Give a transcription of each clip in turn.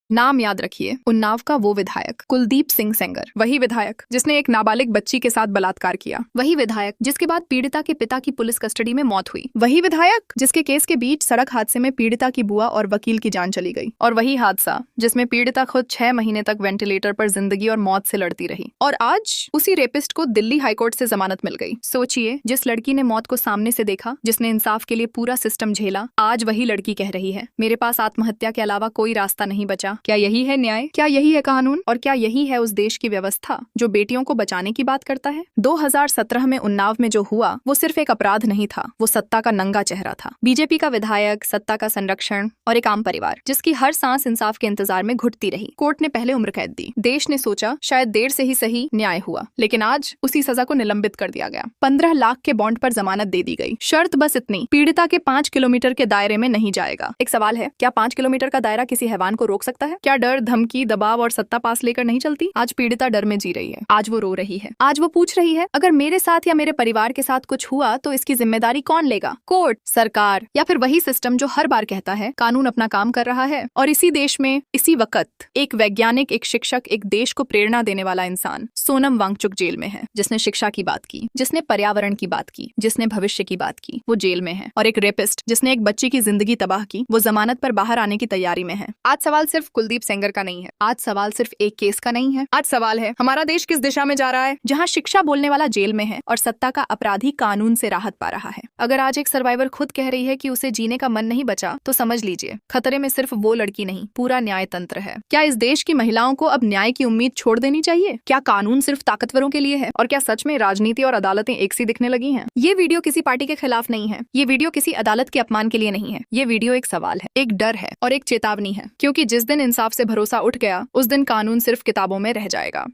नाम याद रखिए, उन्नाव का वो विधायक कुलदीप सिंह सेंगर, वही विधायक जिसने एक नाबालिग बच्ची के साथ बलात्कार किया, वही विधायक जिसके बाद पीड़िता के पिता की पुलिस कस्टडी में मौत हुई, वही विधायक जिसके केस के बीच सड़क हादसे में पीड़िता की बुआ और वकील की जान चली गई, और वही हादसा जिसमें पीड़िता खुद 6 महीने तक वेंटिलेटर पर जिंदगी और मौत से लड़ती रही, और आज उसी रेपिस्ट को दिल्ली हाईकोर्ट से जमानत मिल गई। सोचिए, जिस लड़की ने मौत को सामने से देखा, जिसने इंसाफ के लिए पूरा सिस्टम झेला, आज वही लड़की कह रही है, मेरे पास आत्महत्या के अलावा कोई रास्ता नहीं बचा। क्या यही है न्याय? क्या यही है कानून? और क्या यही है उस देश की व्यवस्था जो बेटियों को बचाने की बात करता है? 2017 में उन्नाव में जो हुआ वो सिर्फ एक अपराध नहीं था, वो सत्ता का नंगा चेहरा था। बीजेपी का विधायक, सत्ता का संरक्षण और एक आम परिवार जिसकी हर सांस इंसाफ के इंतजार में घुटती रही। कोर्ट ने पहले उम्र कैद दी, देश ने सोचा शायद देर से ही सही न्याय हुआ, लेकिन आज उसी सजा को निलंबित कर दिया गया। 15 लाख के बॉन्ड पर जमानत दे दी गई। शर्त बस इतनी, पीड़िता के 5 किलोमीटर के दायरे में नहीं जाएगा। एक सवाल है, क्या 5 किलोमीटर का दायरा किसी हैवान को रोक सकता है? क्या डर, धमकी, दबाव और सत्ता पास लेकर नहीं चलती? आज पीड़िता डर में जी रही है, आज वो रो रही है, आज वो पूछ रही है, अगर मेरे साथ या मेरे परिवार के साथ कुछ हुआ तो इसकी जिम्मेदारी कौन लेगा? कोर्ट, सरकार, या फिर वही सिस्टम जो हर बार कहता है कानून अपना काम कर रहा है? और इसी देश में इसी वक्त एक वैज्ञानिक, एक शिक्षक, एक देश को प्रेरणा देने वाला इंसान सोनम वांगचुक जेल में है, जिसने शिक्षा की बात की, जिसने पर्यावरण की बात की, जिसने भविष्य की बात की, वो जेल में है। और एक रेपिस्ट जिसने एक बच्ची की जिंदगी तबाह की, वो जमानत पर बाहर आने की तैयारी में है। आज सवाल सिर्फ कुलदीप सेंगर का नहीं है, आज सवाल सिर्फ एक केस का नहीं है, आज सवाल है हमारा देश किस दिशा में जा रहा है, जहाँ शिक्षा बोलने वाला जेल में है और सत्ता का अपराधी कानून से राहत पा रहा है। अगर आज एक सर्वाइवर खुद कह रही है कि उसे जीने का मन नहीं बचा, तो समझ लीजिए खतरे में सिर्फ वो लड़की नहीं, पूरा न्याय तंत्र है। क्या इस देश की महिलाओं को अब न्याय की उम्मीद छोड़ देनी चाहिए? क्या कानून सिर्फ ताकतवरों के लिए है? और क्या सच में राजनीति और अदालतें एक सी दिखने लगी हैं? ये वीडियो किसी पार्टी के खिलाफ नहीं है, ये वीडियो किसी अदालत के अपमान के लिए नहीं है, ये वीडियो एक सवाल है, एक डर है और एक चेतावनी है, क्योंकि जिस दिन इंसाफ से भरोसा उठ गया, उस दिन कानून सिर्फ किताबों में रह जाएगा।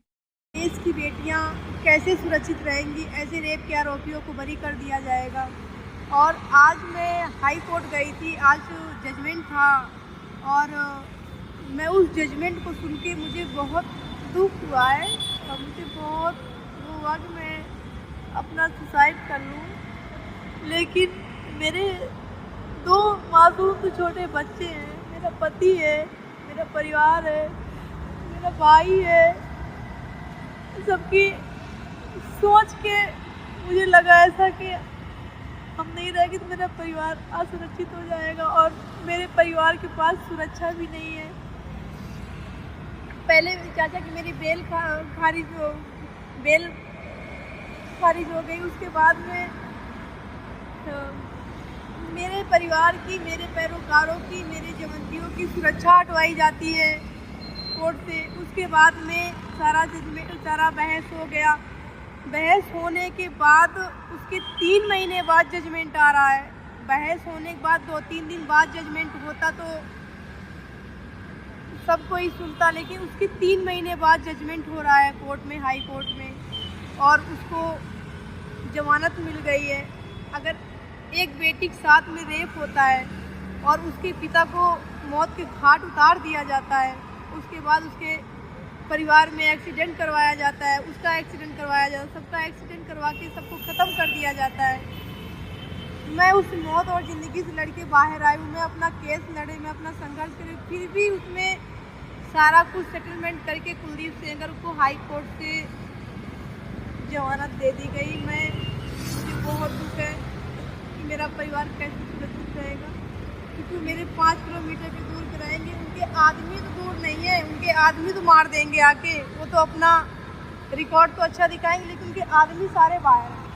देश की बेटियां कैसे सुरक्षित रहेंगी? ऐसे रेप के आरोपियों को बरी कर दिया जाएगा। और आज मैं हाई कोर्ट गई थी, आज जजमेंट था, और मैं उस जजमेंट को सुन के मुझे बहुत दुख हुआ है और मुझे बहुत वो हुआ कि मैं अपना सुसाइड कर लूँ। लेकिन मेरे 2 मासूम तो छोटे बच्चे हैं, मेरा पति है, मेरा परिवार है, मेरा भाई है, सबकी सोच के मुझे लगा ऐसा कि हम नहीं रहेंगे तो मेरा परिवार असुरक्षित हो जाएगा और मेरे परिवार के पास सुरक्षा भी नहीं है। पहले चाचा की मेरी बेल खारिज हो गई, उसके बाद में मेरे परिवार की, मेरे पैरोकारों की, मेरे जमंतियों की सुरक्षा हटवाई जाती है कोर्ट से। उसके बाद में सारा जजमेंट, सारा बहस हो गया। बहस होने के बाद उसके 3 महीने बाद जजमेंट आ रहा है। बहस होने के बाद 2-3 दिन बाद जजमेंट होता तो सब कोई सुनता, लेकिन उसके 3 महीने बाद जजमेंट हो रहा है कोर्ट में, हाई कोर्ट में, और उसको जमानत मिल गई है। अगर एक बेटी के साथ में रेप होता है और उसके पिता को मौत के घाट उतार दिया जाता है, उसके बाद उसके परिवार में एक्सीडेंट करवाया जाता है, उसका एक्सीडेंट करवाया जाता है, सबका एक्सीडेंट करवा के सबको ख़त्म कर दिया जाता है। मैं उस मौत और ज़िंदगी से लड़के बाहर आई हूँ, मैं अपना केस लड़े, मैं अपना संघर्ष करे, फिर भी उसमें सारा कुछ सेटलमेंट करके कुलदीप सेंगर को हाई कोर्ट से जमानत दे दी गई। मुझे बहुत दुख है कि मेरा परिवार कैसे सुरक्षित रहेगा, क्योंकि मेरे 5 किलोमीटर के दूर के रहेंगे। उनके आदमी तो दूर नहीं है, उनके आदमी तो मार देंगे आके, वो तो अपना रिकॉर्ड तो अच्छा दिखाएंगे, लेकिन उनके आदमी सारे बाहर हैं।